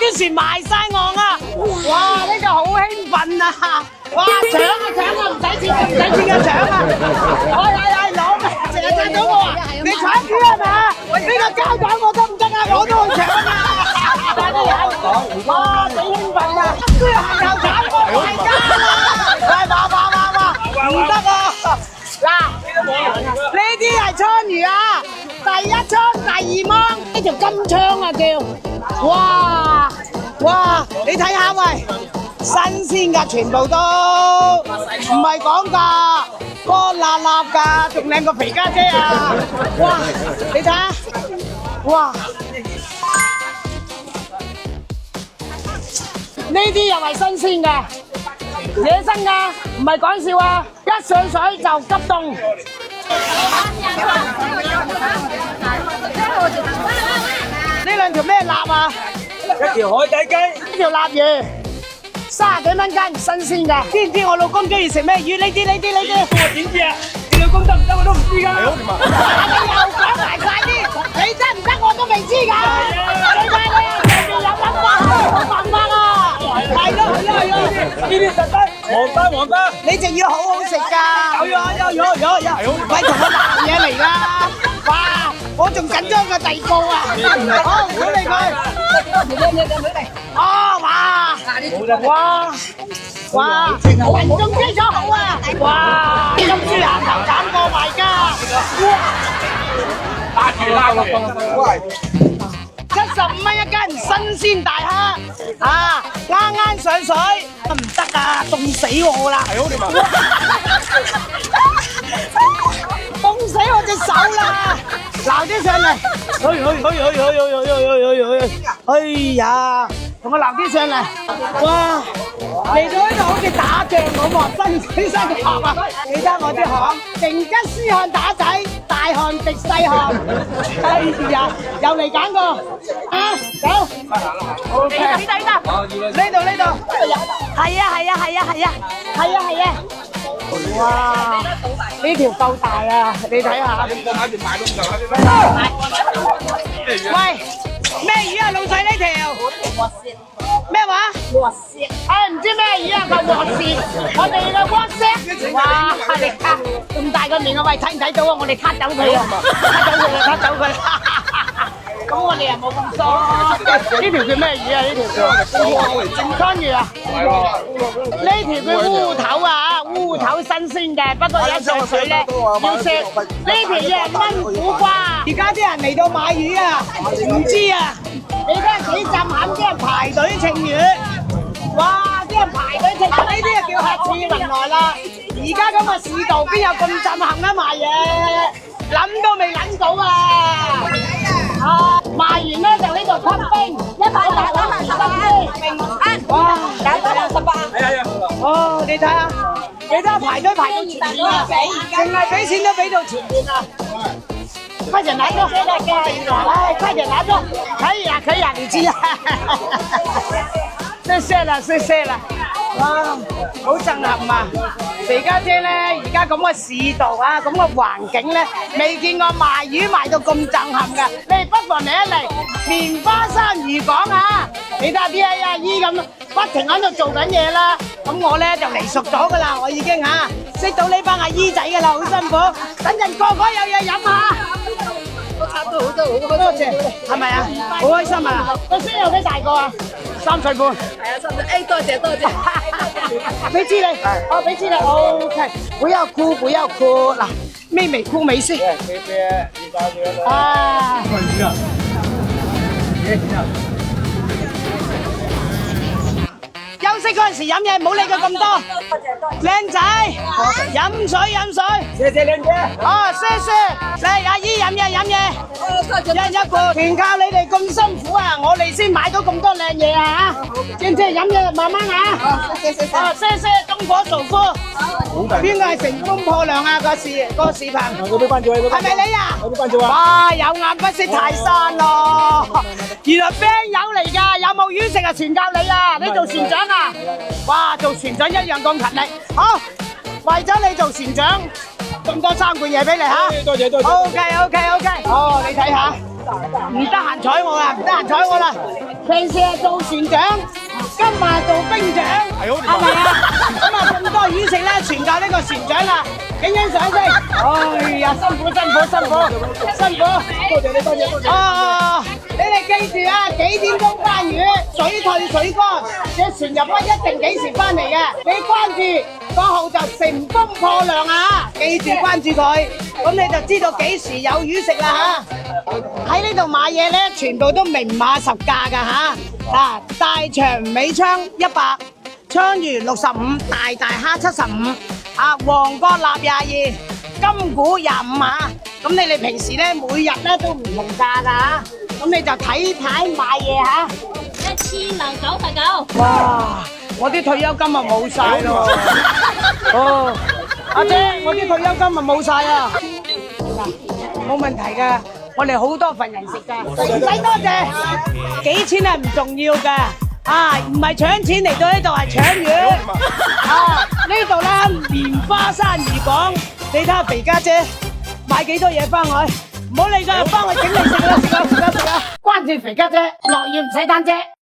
啲船埋晒岸啊！哇！呢個好興奮啊！哇！搶啊搶啊！唔使錢嘅搶啊！係攞咩？成日賺到我啊！你搶魚係咪？呢個膠袋我得唔得啊？我都去搶啊！快啲人！哇！幾興奮啊！最後又搶我大家啦！喂，唔得啊！嗱，呢啲係倉魚啊！第一倉、第二芒，呢條金槍啊叫！哇！你睇下喂，新鮮㗎，全部都唔係講㗎，乾辣辣㗎，仲靚過肥家姐啊！哇！你睇下，哇！呢啲又係新鮮㗎，野生㗎，唔係講笑啊！一上水就急凍。呢兩條咩臘啊？一條海底雞，呢條臘魚30幾蚊斤，新鮮㗎。知唔知我老公中意食咩魚？呢啲。我點知啊？你老公得唔得我都唔知㗎。你又講埋晒啲，你得唔得我都未知㗎。最快你啊，上面有諗法，好辦法啊！係咯。呢啲實得，黃花，你仲要好好食㗎。有，喂，同我鬧嘢嚟啦！哇，我仲緊張過第二個啊！好，唔好理佢。哦，哇！群眾基礎好啊！哇！金豬牙頭斬過賣家，打住啦75蚊一斤，新鮮大蝦啊！啱上水，唔得啊，凍死我啦！凍死我隻手啦！撈啲上嚟，哎呀，同我撈啲上嚟，哇！嚟到呢度好似打仗咁喎，新起身嘅殼啊！你睇我啲殼，成吉思汗打仔，大汗滴細汗，哎呀，又嚟揀個啊，走 ，OK， 呢度，係啊，哇！呢條夠大啊，你睇下。喂，咩魚啊，老細呢條？咩話？鑊蟹。唔知咩魚啊，個鑊蟹。我哋嘅鑊蟹。哇！你睇咁大個面啊，喂，睇唔睇到啊？我哋撻走佢啊！撻走佢。咁我哋又冇咁疏。呢條叫咩魚啊？呢條叫倉魚啊？呢條叫烏頭啊！烏頭新鮮嘅，不過一上水咧要食。呢條嘢係炆苦瓜。而家啲人嚟到買魚啊，唔知啊！你睇下幾浸冚，啲人排隊稱魚。哇！啲人排隊稱，呢啲就叫客似雲來啦。而家咁嘅市道，邊有咁震撼啊賣嘢？諗都未諗到啊！賣完咧就呢度吞冰，180冰。哇！168。係。哦，你睇下排隊排到前面啊！淨係俾錢都俾到前面啊！快點來個，來，快點來個，可以啊，你知啊。謝謝啦，哇，好震撼啊！肥家姐咧，而家咁嘅市道啊，咁嘅環境咧，未見過賣魚賣到咁震撼㗎。你不妨嚟一嚟棉花山漁港啊！你睇下啲阿姨咁不停喺度做緊嘢啦。咁我咧就嚟熟咗㗎啦，我已經識到呢班阿姨仔㗎啦，好辛苦。等陣個個有嘢飲下。好多謝，係咪啊？好開心啊！個孫有幾大個啊？3歲半。係啊，3歲。哎，多謝。俾支你，我俾支你。OK， 不要哭。嗱，妹妹哭沒事。啊。休息嗰陣時飲嘢，唔好理佢咁多。靚仔，飲水。謝謝靚姐。哦，謝。嚟，阿姨飲嘢。一人一個，全靠你哋咁辛苦啊！我哋先買到咁多靚嘢啊！知唔知飲嘢慢慢啊？謝。謝，中國造夫。邊個係乘風破浪啊？個視頻。我俾關注你。係咪你啊？我俾關注啊！哇！有眼不識泰山咯！原來 band 友嚟㗎，有冇魚食啊？全靠你啊！你做船長啊？哇！做船長一樣咁勤力。好，為咗你做船長，咁多3罐嘢俾你嚇。多謝。OK。哦，你睇下，唔得閒睬我啦，唔得閒睬我啦。平時係做船長，今晚做兵長，係咪啊？咁啊咁多魚食咧，全靠呢個船長啦。影影相先。哎呀，辛苦辛苦辛苦辛苦。多謝你，多謝多謝。哦，你哋記住啊，幾點鐘翻魚，水退水乾，隻船入一定幾時翻嚟嘅。你關注個號就乘風破浪啊！記住關注佢，咁你就知道幾時有魚食啦嚇。喺呢度買嘢咧，全部都明碼實價㗎嚇。嗱，大長尾鯧100，鯧魚65，大蝦75。啊，黃角臘22，金股25啊！咁你哋平時咧每日咧都唔同價㗎嚇，咁你就睇牌買嘢嚇。1099。哇！我啲退休金啊冇晒咯。哦，阿姐，我啲退休金啊冇晒啊。嗱，冇問題㗎，我哋好多份人食㗎，唔使多謝。幾錢係唔重要㗎。啊，唔係搶錢嚟到呢度，係搶魚。啊，呢度咧棉花山魚港，你睇下肥家姐買幾多嘢翻去，唔好理佢，翻去整嚟食啦，食啦食啦食啦。關注肥家姐，落雨唔使擔遮。